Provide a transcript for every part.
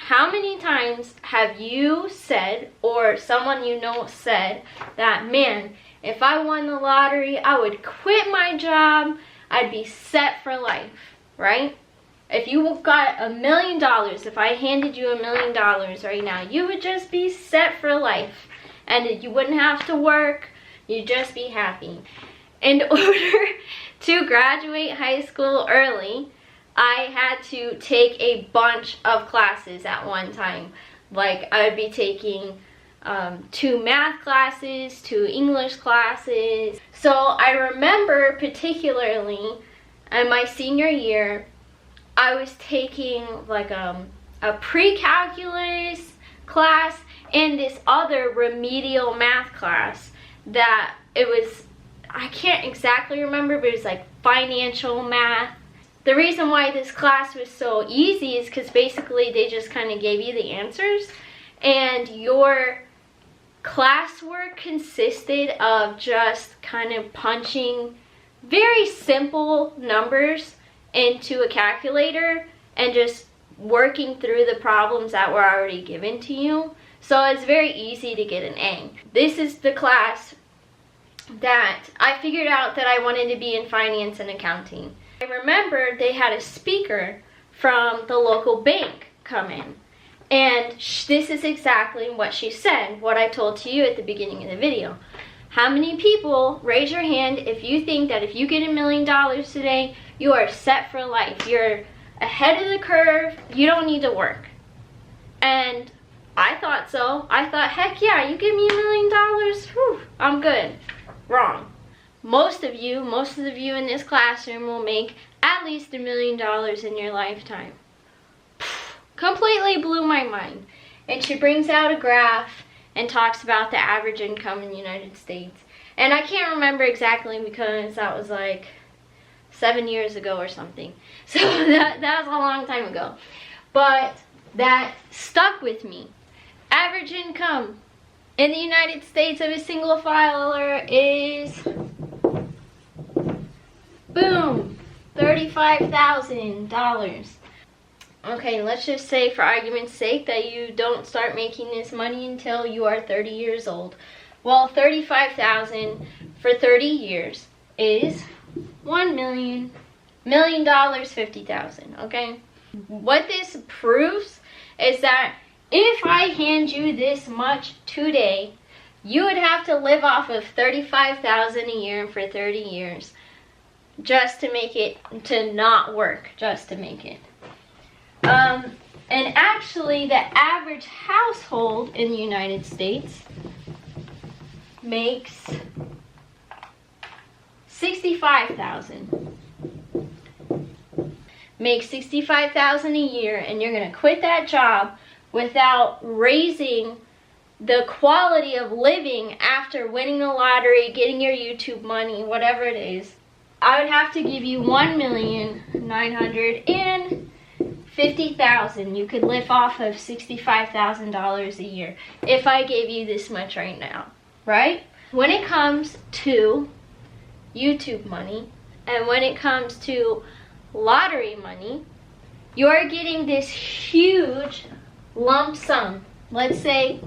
how many times have you said, or someone you know said, that, man, if I won the lottery, I would quit my job, I'd be set for life, right? If you got $1 million, if I handed you $1 million right now, you would just be set for life. And you wouldn't have to work, you'd just be happy. In order to graduate high school early, I had to take a bunch of classes at one time. Like, I would be taking 2 math classes, 2 English classes. So I remember particularly in my senior year, I was taking like a pre-calculus class and this other remedial math class that it was, I can't exactly remember, but it was like financial math. The reason why this class was so easy is because basically they just kind of gave you the answers, and your classwork consisted of just kind of punching very simple numbers into a calculator and just working through the problems that were already given to you. So it's very easy to get an A. This is the class that I figured out that I wanted to be in finance and accounting. I remember they had a speaker from the local bank come in, and this is exactly what she said, what I told to you at the beginning of the video. How many people, raise your hand if you think that if you get $1 million today, you are set for life, you're ahead of the curve, you don't need to work? And I thought so. I thought, heck yeah, you give me $1 million, whew, I'm good. Wrong. Most of you in this classroom will make at least $1 million in your lifetime. Completely blew my mind. And she brings out a graph and talks about the average income in the United States. And I can't remember exactly because that was like 7 years ago or something. So that was a long time ago. But that stuck with me. Average income in the United States of a single filer is, boom, $35,000. Okay, let's just say for argument's sake that you don't start making this money until you are 30 years old. Well, $35,000 for 30 years is $1,050,000, okay? What this proves is that if I hand you this much today, you would have to live off of $35,000 a year for 30 years just to make it, to not work, just to make it. And actually, the average household in the United States makes $65,000. Makes $65,000 a year, and you're gonna quit that job without raising the quality of living after winning the lottery, getting your YouTube money, whatever it is. I would have to give you $1,950,000. You could live off of $65,000 a year if I gave you this much right now, right? When it comes to YouTube money and when it comes to lottery money, you're getting this huge lump sum. Let's say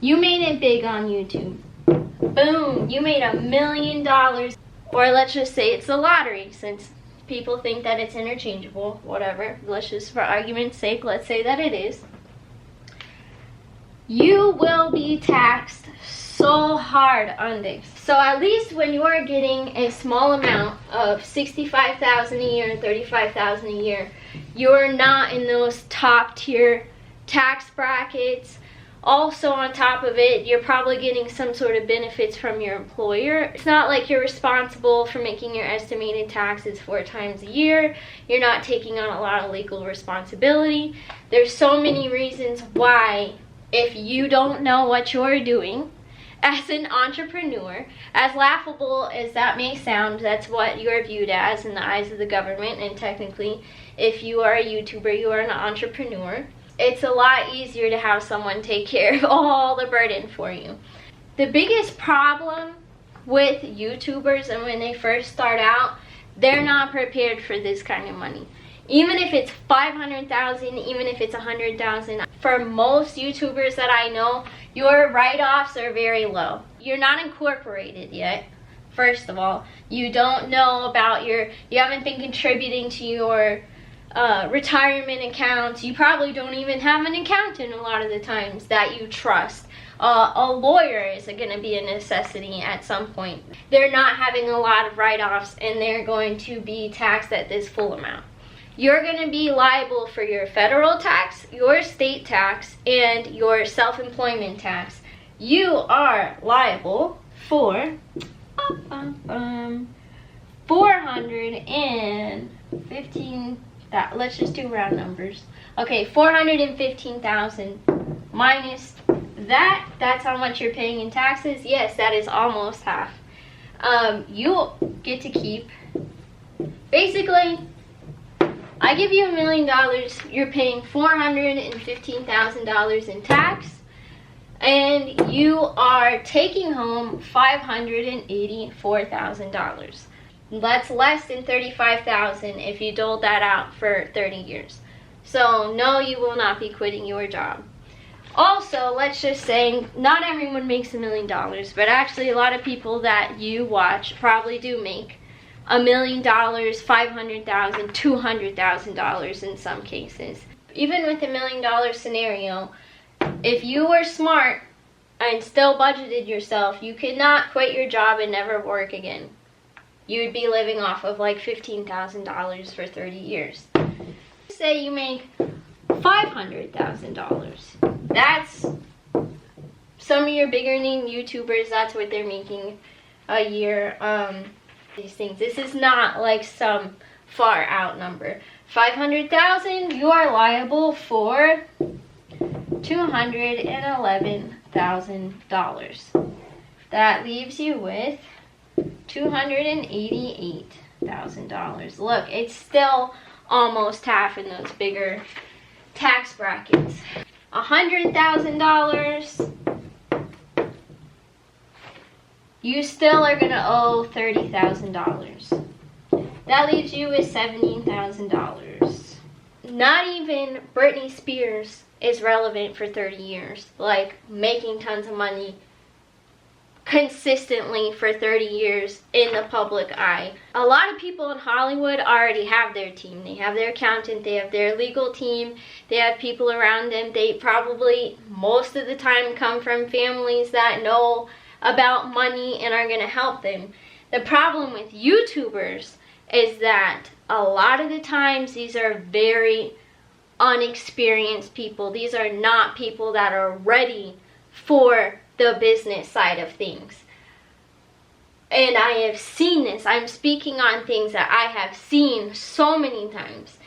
you made it big on YouTube. Boom, you made $1 million. Or let's just say it's a lottery, since people think that it's interchangeable, whatever. Let's just, for argument's sake, let's say that it is. You will be taxed so hard on this. So at least when you are getting a small amount of $65,000 a year and $35,000 a year, you're not in those top tier tax brackets. Also, on top of it, you're probably getting some sort of benefits from your employer. It's not like you're responsible for making your estimated taxes 4 times a year. You're not taking on a lot of legal responsibility. There's so many reasons why, if you don't know what you're doing as an entrepreneur, as laughable as that may sound, that's what you're viewed as in the eyes of the government. And technically, if you are a YouTuber, you are an entrepreneur. It's a lot easier to have someone take care of all the burden for you. The biggest problem with YouTubers, and when they first start out, they're not prepared for this kind of money. Even if it's 500,000, even if it's 100,000, for most YouTubers that I know, your write-offs are very low. You're not incorporated yet. First of all, you don't know about you haven't been contributing to your retirement accounts. You probably don't even have an accountant a lot of the times that you trust. A lawyer is going to be a necessity at some point. They're not having a lot of write-offs, and they're going to be taxed at this full amount. You're going to be liable for your federal tax, your state tax, and your self-employment tax. You are liable for 415, let's just do round numbers. Okay, 415,000 minus that's how much you're paying in taxes. Yes, that is almost half. You get to keep, basically, I give you $1 million, you're paying $415,000 in tax, and you are taking home $584,000. That's less than $35,000 if you dole that out for 30 years. So no, you will not be quitting your job. Also, let's just say not everyone makes $1 million, but actually a lot of people that you watch probably do make $1 million, $500,000, $200,000 in some cases. Even with $1 million scenario, if you were smart and still budgeted yourself, you could not quit your job and never work again. You would be living off of like $15,000 for 30 years. Say you make $500,000. That's some of your bigger name YouTubers, that's what they're making a year. These things. This is not like some far out number. 500,000, you are liable for $211,000. That leaves you with $288,000. Look, it's still almost half in those bigger tax brackets. $100,000, you still are gonna owe $30,000. That leaves you with $70,000. Not even Britney Spears is relevant for 30 years, like making tons of money consistently for 30 years in the public eye. A lot of people in Hollywood already have their team. They have their accountant, they have their legal team, they have people around them. They probably most of the time come from families that know about money and are going to help them. The problem with YouTubers is that a lot of the times these are very unexperienced people. These are not people that are ready for the business side of things. And I have seen this. I'm speaking on things that I have seen so many times.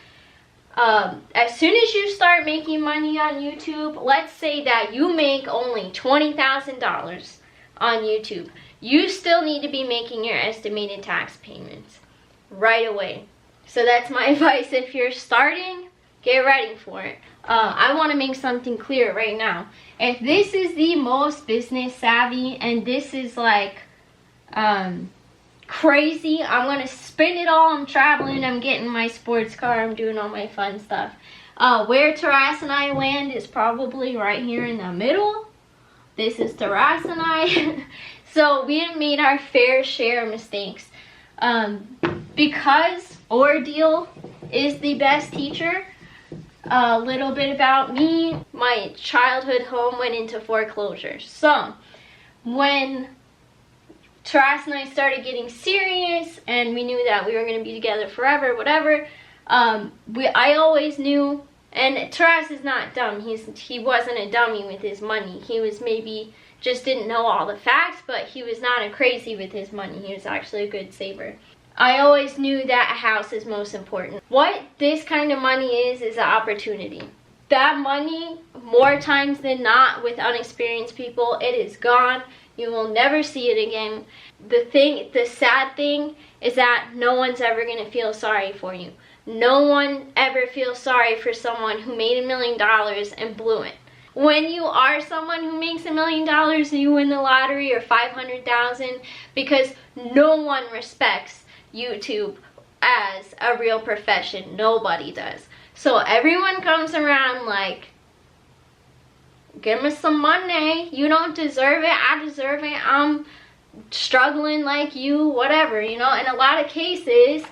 As soon as you start making money on YouTube, let's say that you make only $20,000 on YouTube, you still need to be making your estimated tax payments right away. So that's my advice. If you're starting, get ready for it. I want to make something clear right now. If this is the most business savvy and this is like crazy, I'm going to spend it all. I'm traveling, I'm getting my sports car, I'm doing all my fun stuff. Where Taras and I land is probably right here in the middle. This is Taras and I. So we have made our fair share of mistakes. Because ordeal is the best teacher. A little bit about me. My childhood home went into foreclosure. So when Taras and I started getting serious and we knew that we were going to be together forever, whatever, I always knew, and Taras is not dumb. He wasn't a dummy with his money. He was maybe just didn't know all the facts, but he was not a crazy with his money. He was actually a good saver. I always knew that a house is most important. What this kind of money is an opportunity. That money, more times than not, with unexperienced people, it is gone. You will never see it again. The sad thing is that no one's ever going to feel sorry for you. No one ever feels sorry for someone who made $1 million and blew it. When you are someone who makes $1 million and you win the lottery or $500,000, because no one respects YouTube as a real profession. Nobody does. So everyone comes around like, give me some money. You don't deserve it. I deserve it. I'm struggling like you, whatever, you know. In a lot of cases,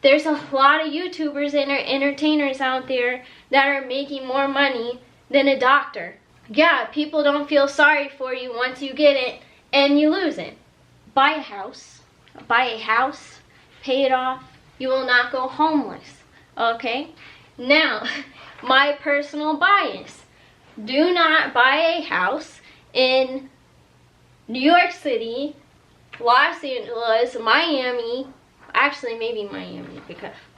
there's a lot of YouTubers and entertainers out there that are making more money than a doctor. Yeah, people don't feel sorry for you once you get it and you lose it. Buy a house. Buy a house. Pay it off. You will not go homeless. Okay? Now, my personal bias. Do not buy a house in New York City, Los Angeles, Miami. Actually, maybe Miami,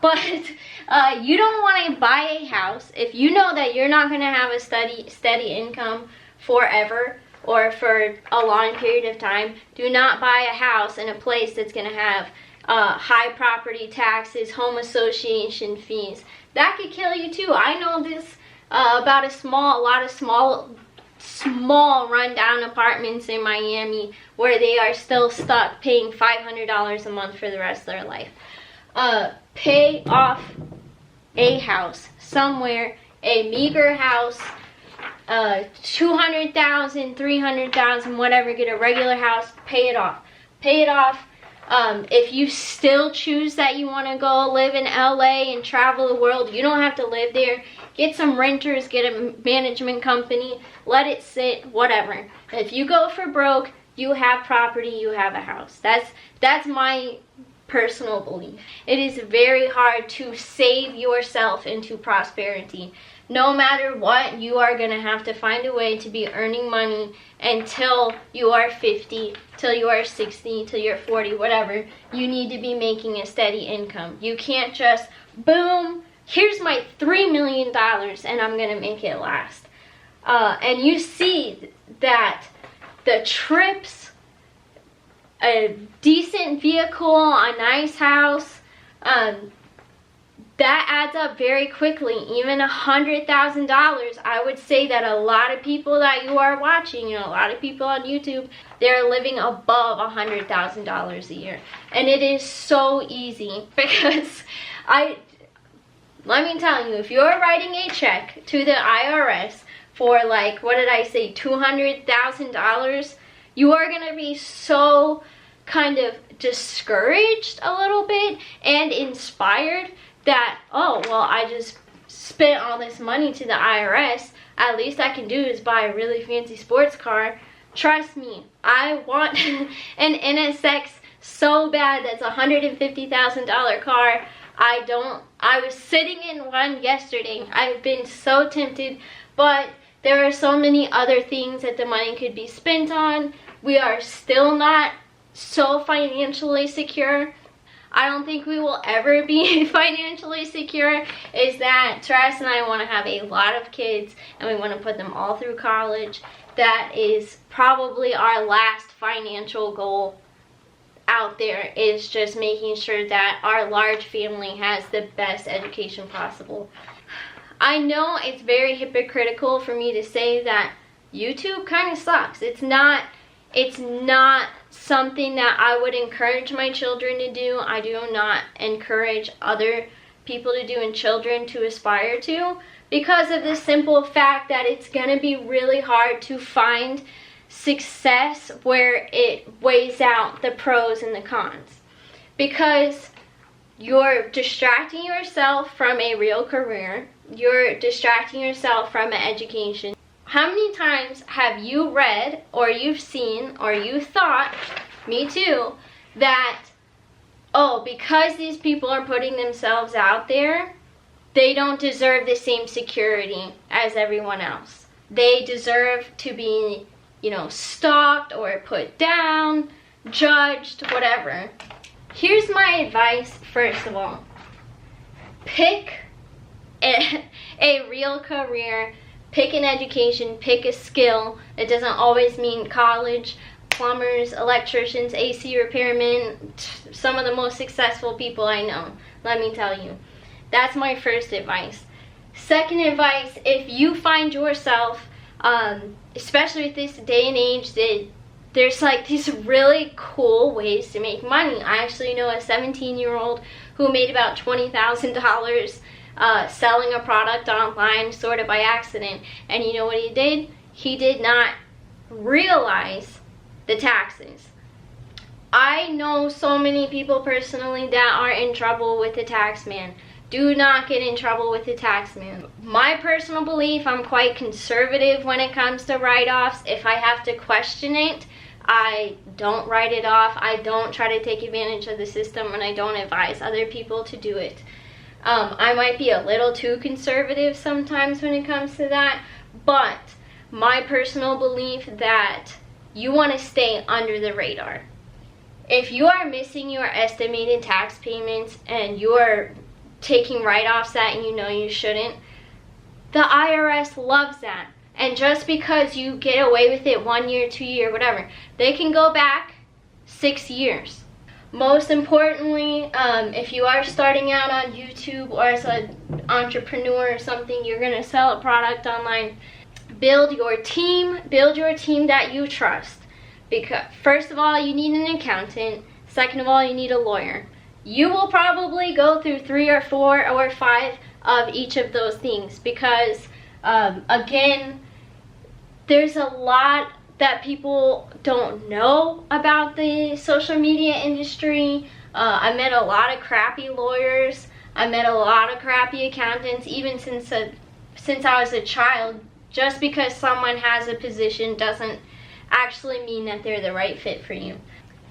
but you don't want to buy a house if you know that you're not going to have a steady income forever or for a long period of time. Do not buy a house in a place that's going to have high property taxes, home association fees. That could kill you too. I know this about a lot of small rundown apartments in Miami where they are still stuck paying $500 a month for the rest of their life. Pay off a house somewhere, a meager house, $200,000, $300,000, whatever. Get a regular house, pay it off. Pay it off. If you still choose that you want to go live in LA and travel the world, you don't have to live there. Get some renters, get a management company, let it sit, whatever. If you go for broke, you have property, you have a house. That's my personal belief. It is very hard to save yourself into prosperity. No matter what, you are going to have to find a way to be earning money until you are 50, till you are 60, till you're 40, whatever. You need to be making a steady income. You can't just, boom, here's my $3 million and I'm going to make it last. And you see that the trips, a decent vehicle, a nice house, that adds up very quickly. Even $100,000, I would say that a lot of people that you are watching, you know, a lot of people on YouTube, they're living above $100,000 a year. And it is so easy because let me tell you, if you're writing a check to the IRS for like, what did I say, $200,000, you are going to be so kind of discouraged a little bit and inspired that, oh, well, I just spent all this money to the IRS. At least I can do is buy a really fancy sports car. Trust me, I want an NSX so bad. That's a $150,000 car. I was sitting in one yesterday. I've been so tempted, but there are so many other things that the money could be spent on. We are still not so financially secure. I don't think we will ever be financially secure. Is that Travis and I want to have a lot of kids and we want to put them all through college. That is probably our last financial goal out there, is just making sure that our large family has the best education possible. I know it's very hypocritical for me to say that YouTube kind of sucks. It's not something that I would encourage my children to do. I do not encourage other people to do and children to aspire to, because of the simple fact that it's going to be really hard to find success where it weighs out the pros and the cons. Because you're distracting yourself from a real career. You're distracting yourself from an education. How many times have you read or you've seen or you thought, me too, that, oh, because these people are putting themselves out there, they don't deserve the same security as everyone else. They deserve to be, you know, stalked or put down, judged, whatever. Here's my advice, first of all. Pick a real career. Pick an education, pick a skill. It doesn't always mean college. Plumbers, electricians, AC repairmen, some of the most successful people I know, let me tell you. That's my first advice. Second advice, if you find yourself, especially with this day and age that there's like these really cool ways to make money. I actually know a 17-year-old who made about $20,000 selling a product online sort of by accident. And you know what he did? He did not realize the taxes. I know so many people personally that are in trouble with the tax man. Do not get in trouble with the tax man. My personal belief, I'm quite conservative when it comes to write-offs. If I have to question it, I don't write it off. I don't try to take advantage of the system, and I don't advise other people to do it. I might be a little too conservative sometimes when it comes to that, but my personal belief that you want to stay under the radar. If you are missing your estimated tax payments and you're taking write-offs that you know you shouldn't, the IRS loves that. And just because you get away with it 1 year, 2 year, whatever, they can go back 6 years. Most importantly, if you are starting out on YouTube or as an entrepreneur or something, you're gonna sell a product online, build your team that you trust. Because first of all, you need an accountant. Second of all, you need a lawyer. You will probably go through 3 or 4 or 5 of each of those things because again, there's a lot that people don't know about the social media industry. I met a lot of crappy lawyers. I met a lot of crappy accountants, even since I was a child. Just because someone has a position doesn't actually mean that they're the right fit for you.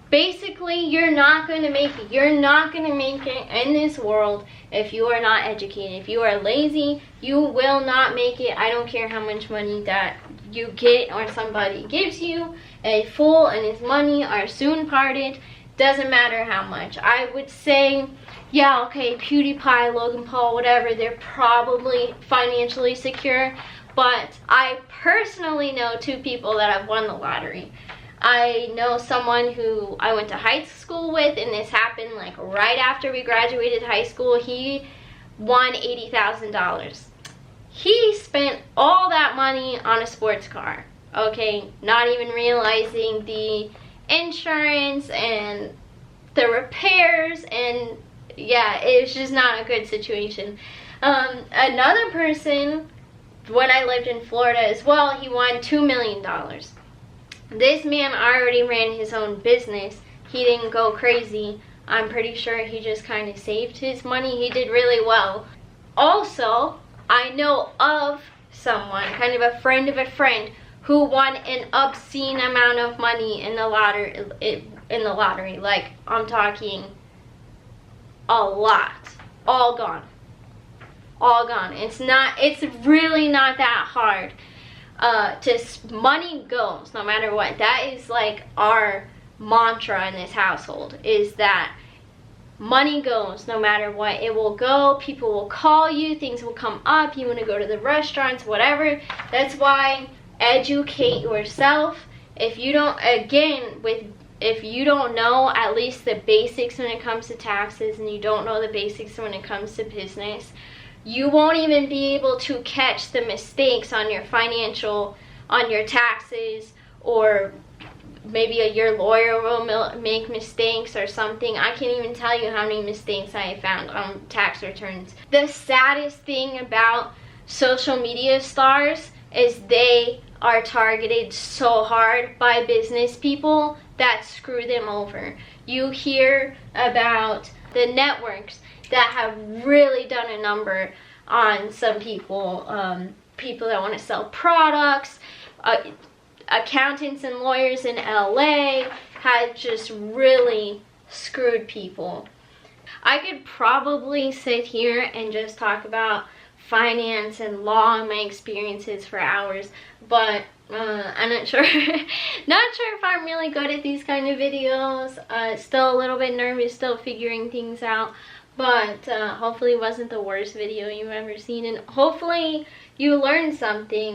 Basically, you're not going to make it. You're not going to make it in this world if you are not educated. If you are lazy, you will not make it. I don't care how much money that you get or somebody gives you. A fool and his money are soon parted. Doesn't matter how much. I would say, yeah, okay, PewDiePie, Logan Paul, whatever, they're probably financially secure. But I personally know 2 people that have won the lottery. I know someone who I went to high school with, and this happened like right after we graduated high school. He won $80,000. He spent all that money on a sports car, okay? Not even realizing the insurance and the repairs, and yeah, it was just not a good situation. Another person, when I lived in Florida as well, he won $2 million. This man already ran his own business. He didn't go crazy. I'm pretty sure he just kind of saved his money. He did really well. Also, I know of someone, kind of a friend, who won an obscene amount of money in the lottery. Like, I'm talking a lot. All gone. All gone. It's really not that hard. Money goes no matter what. That is like our mantra in this household, is that money goes no matter what. It will go. People will call you. Things will come up. You want to go to the restaurants, whatever. That's why educate yourself. If you don't, if you don't know at least the basics when it comes to taxes, and you don't know the basics when it comes to business, you won't even be able to catch the mistakes on your taxes, or maybe your lawyer will make mistakes or something. I can't even tell you how many mistakes I have found on tax returns. The saddest thing about social media stars is they are targeted so hard by business people that screw them over. You hear about the networks that have really done a number on some people, people that want to sell products. Accountants and lawyers in LA had just really screwed people. I could probably sit here and just talk about finance and law and my experiences for hours, but I'm not sure if I'm really good at these kind of videos. Still a little bit nervous, still figuring things out, but hopefully it wasn't the worst video you've ever seen, and hopefully you learned something.